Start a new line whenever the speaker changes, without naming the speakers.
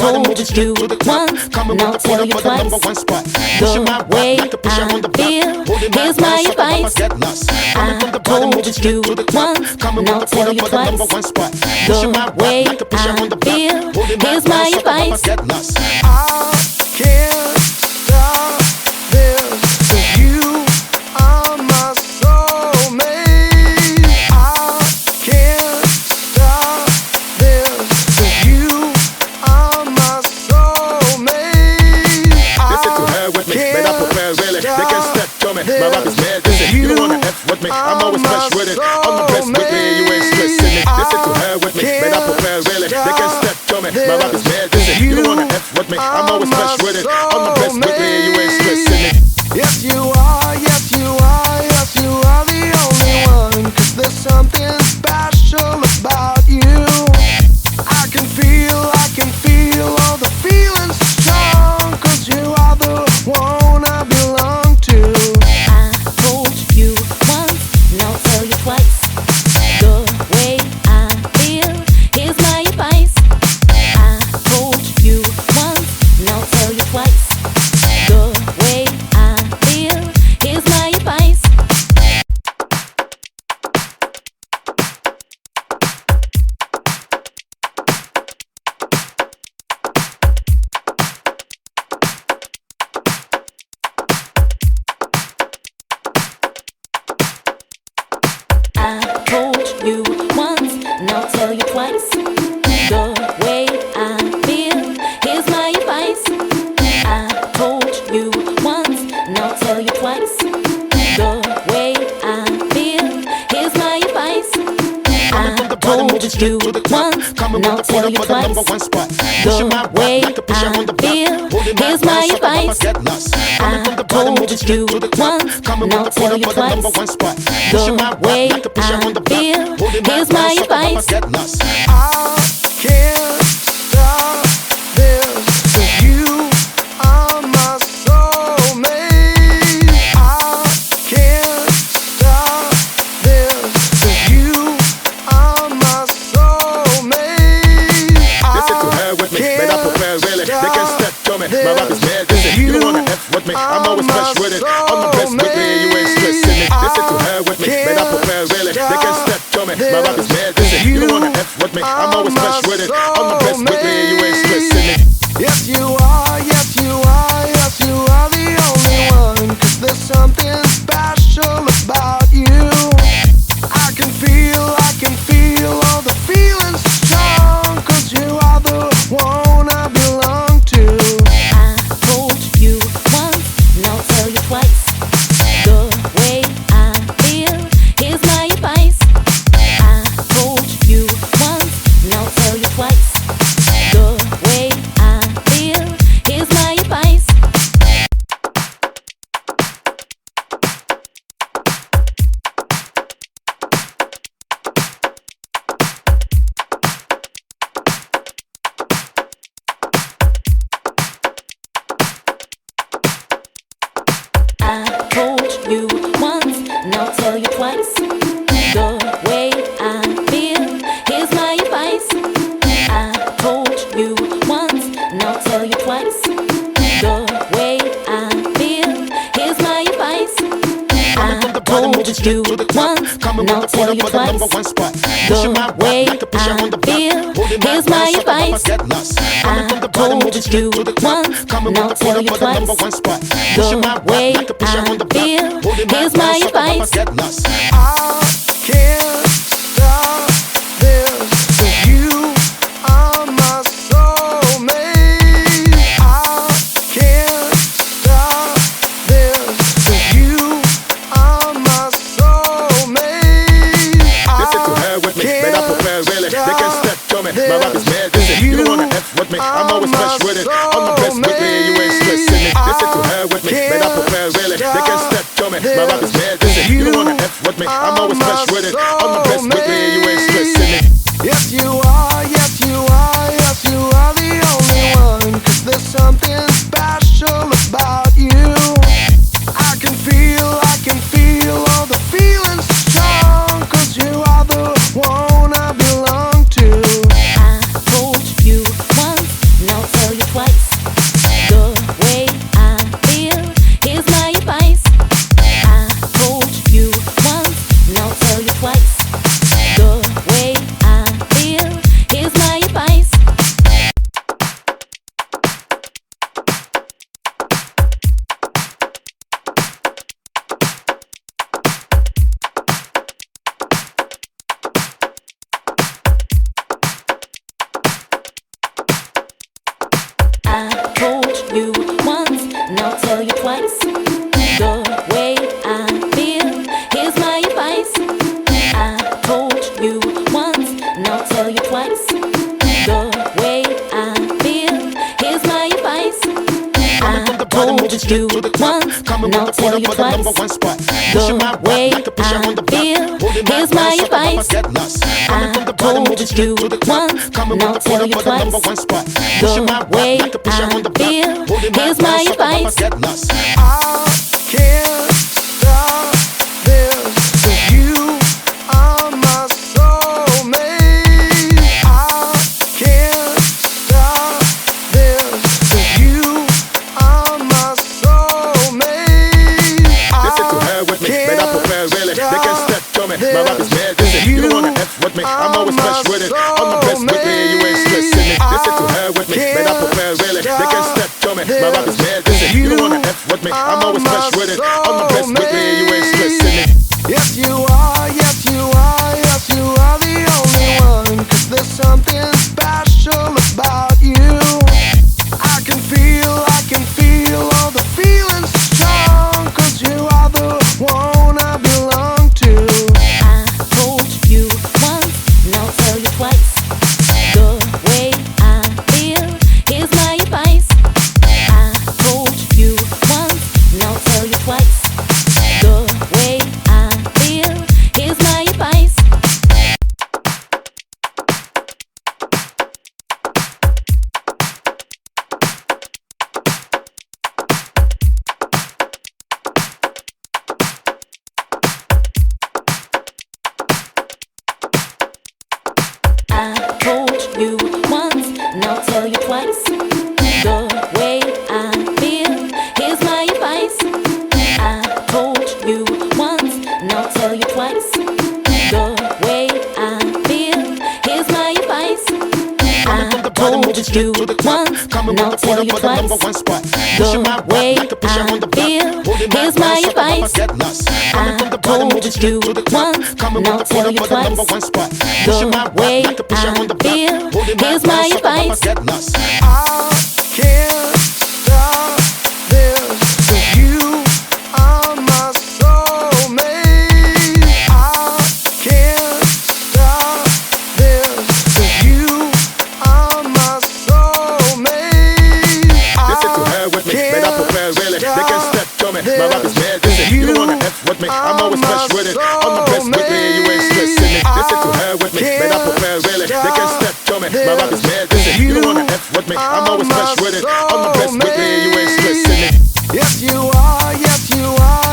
told you once, and I'll tell you twice. The way I feel, here's my advice. I told you once, and I'll tell you twice. The way I feel, here's my advice.
I can't stop this, 'cause you are my soulmate. I can't stop this, 'cause you are my soulmate.
Listen to her with me, made up prepare really. They can step to me, my rap is mad, listen. You don't wanna F with me, I'm always fresh with it. On the best with me, you ain't stressing me. Listen to her with me, made up prepare really. They can step to me, my rap is mad, listen. You don't wanna F with me, I'm always fresh with it. On the best with me, you ain't stressing me.
Yes you are, yes you are, yes you are the only one. 'Cause there's something special about you. I can feel all the feelings strong. 'Cause you are the one I belong to.
I told you once, and I'll tell you twice. The way I feel, here's my advice. I told you once, and I'll tell you twice. The way I feel, here's my advice. I told you once, and I'll tell you twice. The way I feel, here's my advice. I told you once, and I'll tell you twice. The way I feel, here's my advice. I told you once, and I'll tell you twice. The way I feel, here's my advice. I told you once, and I'll tell you twice. The way I feel, here's my advice.
I can't stop this, 'cause you are my soulmate. I can't stop this, 'cause you are my soulmate.
Listen to her with me, made up prepare really. They can step to me, my rap is mad, listen. You don't wanna F with me, I'm always fresh with it. On the best with me, you ain't stressing me. Listen to her with me, made up prepare really. They can step to me, my rap is mad, listen. You don't wanna F with me, I'm always fresh with it. On the best with me, you ain't stressing me.
Yes you are, yes you are, yes you are the only one. 'Cause there's something special about you. I can feel all the feelings strong. 'Cause you are the one I belong to.
I told you once, and I'll tell you twice. The way I feel, here's my advice. I told you once, and I'll tell you twice. The way I feel, here's my advice. I told you once, and I'll tell you twice. The way I feel, here's my advice. I told you once, and I'll tell you twice. The way I feel, here's my advice. I told you once, and I'll tell you twice. The way I feel, here's my advice. I told you once, and I'll tell you twice. The way I feel, here's my advice.
I can't stop this, 'cause you are my soulmate. I can't stop this, 'cause you are my soulmate.
Listen to her with me, made up prepare really. They can step to me, my rap is mad, listen. You don't wanna F with me, I'm always fresh with it. On the best with me, you ain't stressing me. Listen to her with me, made up prepare really. They can step to me, my rap is mad, listen. You don't wanna F with me, I'm always fresh with it. On the best with me, you ain't stressing me.
Yes you are, yes you are, yes you are the only one. 'Cause there's something special about you. I can feel all the feelings strong. 'Cause you are the one I belong to.
I told you once, and I'll tell you once, and I'll tell you twice. The way I feel, here's my advice. I told you once, and I'll tell you twice. The way I feel, here's my advice. I told you once, and I'll tell you twice. The way I feel, here's my advice. I told you once, and I'll tell you twice. The way I feel, here's my advice.
I can't stop this, 'cause you are my soulmate. I can't stop this, 'cause you are my soulmate.
Listen to her with me, better prepare really. They can step to me, my rap is mad busy. You don't wanna F with me, I'm always fresh with it. I'm the best with me, you ain't stressing me. Listen to her with me, better prepare really. They can step to me, my rap is mad busy. You don't wanna F with me, I'm always fresh with it. I'm the best with me, you ain't stressing me.
Yes you are, yes you are, yes you are the only one. 'Cause there's something special about you. I can feel all the feelings strong. 'Cause you are the one I belong to.
I told you once, and I'll tell you twice. The way I feel, here's my advice. I told you once, and I'll tell you twice. The way I feel, here's my advice. I told you once, and I'll tell you twice. The way I feel, here's my advice. I told you once, and I'll tell you twice. The way I feel, here's my advice. I told you once, and I'll tell you twice. The way I feel, here's my advice. I told you once, and I'll tell you twice. The way I feel, here's my advice.
I can't stop this, 'cause you are my soulmate. I can't stop this, 'cause you are my soulmate.
Listen to her with me, better prepare really. They can step to me, my rap is mad busy. You don't wanna F with me, I'm always fresh with it. I'm the best with me, you ain't stressing me. Listen to her with me, better prepare really. They can step to me, my rap is mad busy. You don't wanna F with me, I'm always fresh with it. I'm the best with me, you ain't stressing me.
Yes you are, yes you are.